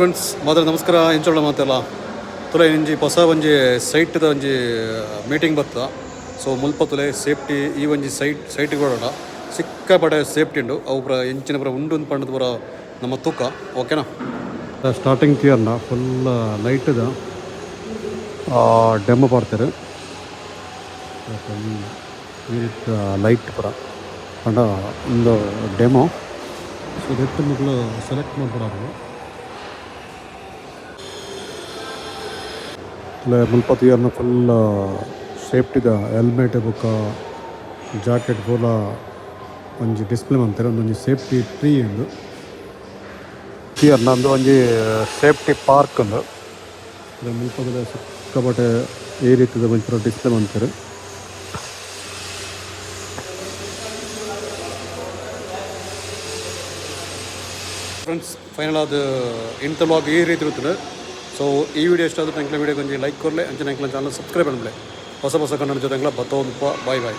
Friends ಮಾತ್ರ ನಮಸ್ಕಾರ ಇಂಚೋಳ ಮಾತೆಲ್ಲ ತುಲೆ ಇಂಜಿ ಹೊಸ ಒಂಜಿ ಸೈಟ್ದ ಒಂಜಿ ಮೀಟಿಂಗ್ ಬತ್ತ ಸೊ ಮುಲ್ಪ ತುಲೆ ಸೇಫ್ಟಿ ಈ ಒಂಜಿ ಸೈಟ್ ಕೂಡ ಸಿಕ್ಕಾಪಟ್ಟೆ ಸೇಫ್ಟಿ ಉಂಡು ಅವು ಪೂರ ಎಂಚಿನ ಪೂರ ಉಂಡು ಪಂಡದ ಪೂರ ನಮ್ಮ ತೂಕ ಓಕೆನಾ. ಸ್ಟಾರ್ಟಿಂಗ್ ತಿಯರ್ನ ಫುಲ್ ಲೈಟ್ದ ಡೆಮೋ ಮಾಡ್ತಾರೆ. ಲೈಟ್ ಪೂರ ಪಂಡ ಒಂದು ಡೆಮೋ ಸೊ ದೆಟ್ಟು ಮಕ್ಕಳು ಸೆಲೆಕ್ಟ್ ಮಾಡ್ಬಿಡೋದು. ಮುಲ್ಪ ತಿಯರ್ನ ಫುಲ್ ಸೇಫ್ಟಿದ ಹೆಲ್ಮೆಟ್ ಬುಕ್ಕ ಜಾಕೆಟ್ ಪೂರ ಒಂಜಿ ಡಿಸ್ಪ್ಲೇ ಮಾಡ್ತಾರೆ. ಒಂದೊಂಜಿ ಸೇಫ್ಟಿ ಟ್ರೀ ಉಂದು ತಿಯರ್ನ ಅಂದು ಒಂಜಿ ಸೇಫ್ಟಿ ಪಾರ್ಕ್ ಉಂದು ಮುಲ್ಪದ ಸಿಕ್ಕಾಪಟ್ಟೆ ಈ ರೀತಿದ ಒಂಚೂರು ಡಿಸ್ಪ್ಲೇ ಮಾಡ್ತಾರೆ. ಫ್ರೆಂಡ್ಸ್ ಫೈನಲ್ ಅದು ಇಂಥ ವ್ಲಾಗ್ ಈ ರೀತಿ ಇರ್ತದೆ. ಸೊ ಈ ವಿಡಿಯೋ ಇಷ್ಟ ಆದರೂ ನಂಗೆ ವಿಡಿಯೋಗೆ ಒಂದು ಲೈಕ್ ಕೊಡಲಿ ಅಂಚೆ ನಂಗೆ ಚಾನಲ್ ಸಬ್ಸ್ಕ್ರೈಬ್ ಮಾಡಲಿ. ಹೊಸ ಕನ್ನಡ ಜೊತೆ ಬತ್ತ ಒಂದು ಬಾಯ್ ಬಾಯ್.